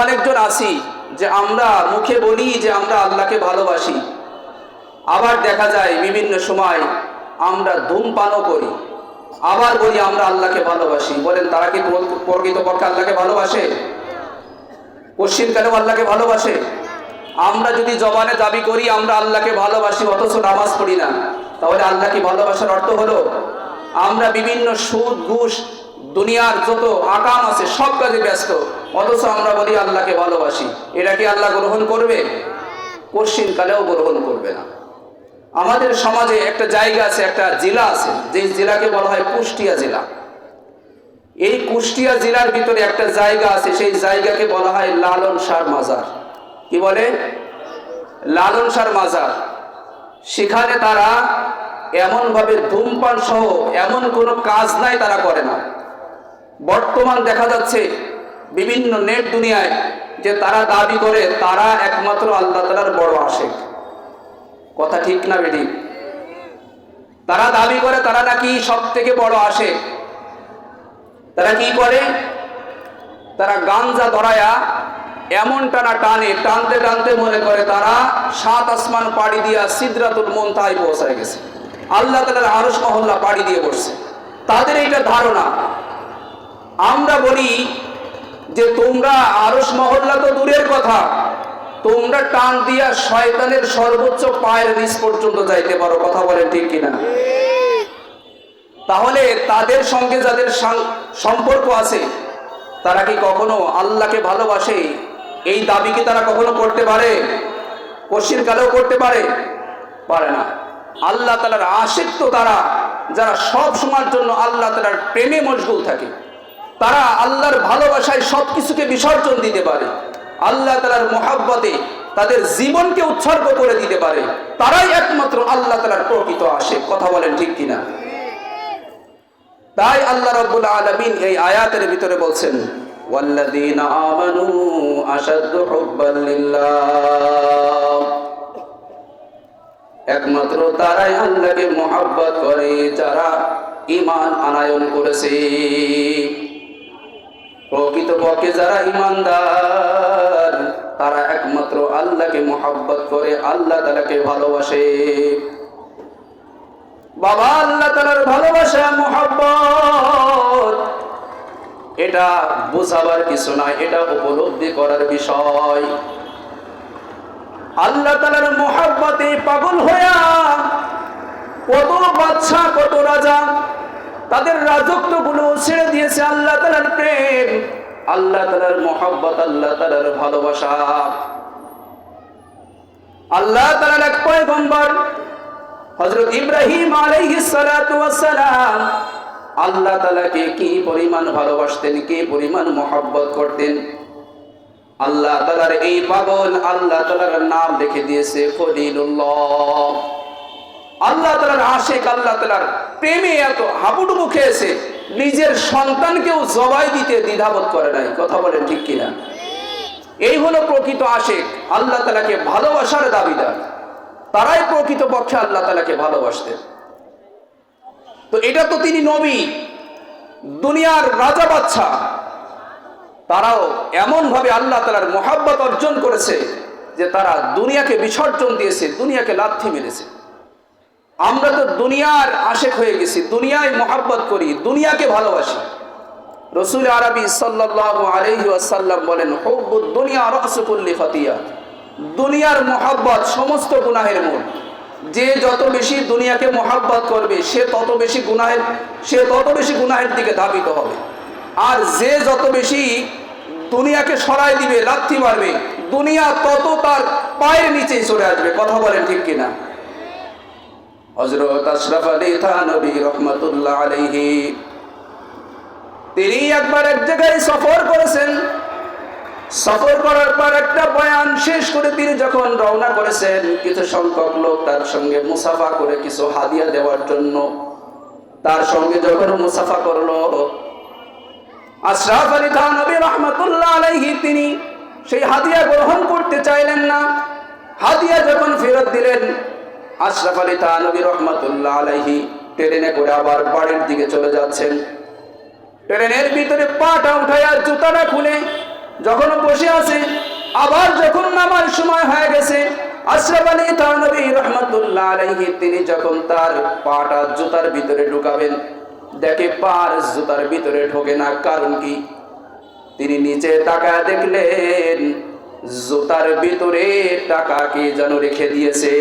অনেকজন আছি যে আমরা মুখে বলি যে আমরা আল্লাহকে ভালোবাসি, আবার দেখা যায় বিভিন্ন সময় আমরা ধূমপানও করি, আবার বলি আমরা আল্লাহকে ভালোবাসি। বলেন তারা কি প্রকৃতপক্ষে আল্লাহকে ভালোবাসে? পশ্চিমকালেও আল্লাহকে ভালোবাসে? আমরা যদি জবানে দাবি করি আমরা আল্লাহকে ভালোবাসি অথচ নামাজ পড়ি না, তাহলে আল্লাহ কি ভালোবাসার অর্থ হলো? আমরা বিভিন্ন সুদ ঘুষ দুনিয়ার যত আকাম আছে সব কাজে ব্যস্ত, অথচ আমরা বলি আল্লাহকে ভালোবাসি। এটা কি আল্লাহ গ্রহণ করবে? পশ্চিমকালেও গ্রহণ করবে না। আমাদের সমাজে একটা জায়গা আছে, একটা জেলা আছে, যে জেলাকে বলা হয় কুষ্টিয়া জেলা। এই কুষ্টিয়া জেলার ভিতরে একটা জায়গা আছে, সেই জায়গাকে বলা হয় লালন শাহ মাজার। কি বলে? লালন শাহ মাজার। সেখানে তারা এমনভাবে ধূমপান সহ এমন কোনো কাজ নাই তারা করে না। বর্তমান দেখা যাচ্ছে বিভিন্ন নেট দুনিয়ায় যে তারা দাবি করে তারা একমাত্র আল্লাহ তাআলার বড় আশিক। কথা ঠিক না বেটি? তারা দাবি করে তারা নাকি সব থেকে বড় আশিক। তারা কি করে? তারা গাঞ্জা ধরায়া এমন টানা টানতে টানতে মনে করে তারা 7 আসমান পাড়ি দিয়া সিদরাতুল মুনতাহায় পৌঁছায় গেছে, আল্লাহ তাআলার আরশ মহল্লা পাড়ি দিয়ে বসছে। তাদের এইটা ধারণা। আমরা বলি যে তোমরা আরশ মহল্লা তো দূরের কথা, তোমরা টান দিয়া শয়তানের সর্বোচ্চ পায়ের নিচ পর্যন্ত যাইতে পারো। কথা বলেন ঠিক কিনা? তাহলে তাদের সঙ্গে যাদের সম্পর্ক আছে তারা কি কখনো আল্লাহকে ভালোবাসে? এই দাবি কি তারা কখনো করতে পারে? পশ্চিমকালেও করতে পারে? পারে না। আল্লাহ তাআলার আশিক তো তারা যারা সব সময়ের জন্য আল্লাহ তাআলার প্রেমে মশগুল থাকে, তারা আল্লাহর ভালোবাসায় সবকিছুকে বিসর্জন দিতে পারে, আল্লাহ তাআলার মহব্বতে তাদের জীবনকে উৎসর্গ করে দিতে পারে। তারাই একমাত্র আল্লাহ তাআলার প্রকৃত আশিক। কথা বলেন ঠিক কিনা? তাই আল্লাহ রাব্বুল আলামিন এই আয়াতের ভিতরে বলছেন, ওয়াল্লাযীনা আমানু আশাদ্দু হুব্বান লিল্লাহ। একমাত্র তারাই আল্লাহকে মহব্বত করে যারা ঈমান আনয়ন করেছে। প্রকৃতপক্ষে যারা ঈমানদার তারা একমাত্র আল্লাহকে মহব্বত করে, আল্লাহ তাআলাকে ভালোবাসে। বাবা, আল্লাহ তাআলার ভালোবাসা মহব্বত এটা বোঝাবার কিছু নয়, এটা উপলব্ধি করার বিষয়। আল্লাহ তাআলার মহব্বতে পাগল হইয়া কত বাদশা কত রাজা তাদের রাজত্বগুলো ছেড়ে দিয়েছে আল্লাহ তাআলার প্রেম, আল্লাহ তাআলার মহব্বত, আল্লাহ তাআলার ভালোবাসা। আল্লাহ তাআলার এক পয়গম্বর হযরত ইব্রাহিম আলাইহিস সালাতু ওয়াস সালাম আল্লাহ তাআলাকে কি পরিমাণ ভালোবাসতেন, কি পরিমাণ মহব্বত করতেন। আল্লাহ তাআলার এই পাগল আল্লাহ তাআলার নাম রেখে দিয়েছে খলিলুল্লাহ। আল্লাহ তাআলার আশিক, আল্লাহ তাআলার প্রেমে এত হাবুডুবু খেয়েছে, নিজের সন্তানকেও জবাই দিতে দ্বিধাবোধ করে নাই। কথা বলেন ঠিক কিনা? এই হলো প্রকৃত আশিক, আল্লাহ তাআলাকে ভালোবাসার দাবিদার। তারাই প্রকৃতপক্ষে আল্লাহ তাআলাকে ভালোবাসতেন। তো এটা তো তিনি নবী, দুনিয়ার রাজা বাদশা, তারাও এমন ভাবে আল্লাহ তাআলার মহব্বত অর্জন করেছে যে তারা দুনিয়াকে বিসর্জন দিয়েছে, দুনিয়াকে লাথি মেরেছে। আমরা তো দুনিয়ার আশিক হয়ে গেছি, দুনিয়ায় মহব্বত করি, দুনিয়াকে ভালোবাসি। রাসূল আরবি সাল্লাল্লাহু আলাইহি ওয়াসাল্লাম বলেন, হুব্বুদ দুনিয়া রাসু কুল্লি খাতিয়া। দুনিয়ার মহব্বত সমস্ত গুনাহের মূল। যে যত বেশি দুনিয়াকে মহব্বত করবে সে তত বেশি গুনাহের দিকে ধাবিত হবে। আর যে যত বেশি দুনিয়াকে সরাই দিবে, লাথি মারবে, দুনিয়া তত তার পায়ের নিচেই চলে আসবে। কথা বলেন ঠিক কিনা? হযরত আশরাফ আলী থানভী রাহমাতুল্লাহ আলাইহি তিনি একবার এক জায়গায় সফর করেছেন। সফর করার পর একটা বয়ান শেষ করে তিনি যখন রওনা করেছেন, কিছু সংখ্যক লোক তার সঙ্গে মুসাফা করে কিছু হাদিয়া দেওয়ার জন্য তার সঙ্গে যখন মুসাফা করলো, আশরাফ আলী থানভী রাহমাতুল্লাহ আলাইহি তিনি সেই হাদিয়া গ্রহণ করতে চাইলেন না। হাদিয়া যখন ফেরত দিলেন, আশরাফ আলী থানভী রাহমাতুল্লাহ আলাইহি ট্রেনে করে আবার বাড়ির দিকে চলে যাচ্ছেন। ট্রেনের ভিতরে পাটা উঠায়া জুতাটা খুলে যখন বসে আছে, আবার যখন নামার সময় হয়ে গেছে, আশরাফ আলী থানভী রহমাতুল্লাহ আলাইহি তিনি যখন তার পাটা জুতার ভিতরে ঢুকাবেন, দেখে পার জুতার ভিতরে ঢোকে না। কারণ কি? তিনি নিচে তাকায় দেখলেন জুতার ভিতরে টাকা কে যেন রেখে দিয়েছে।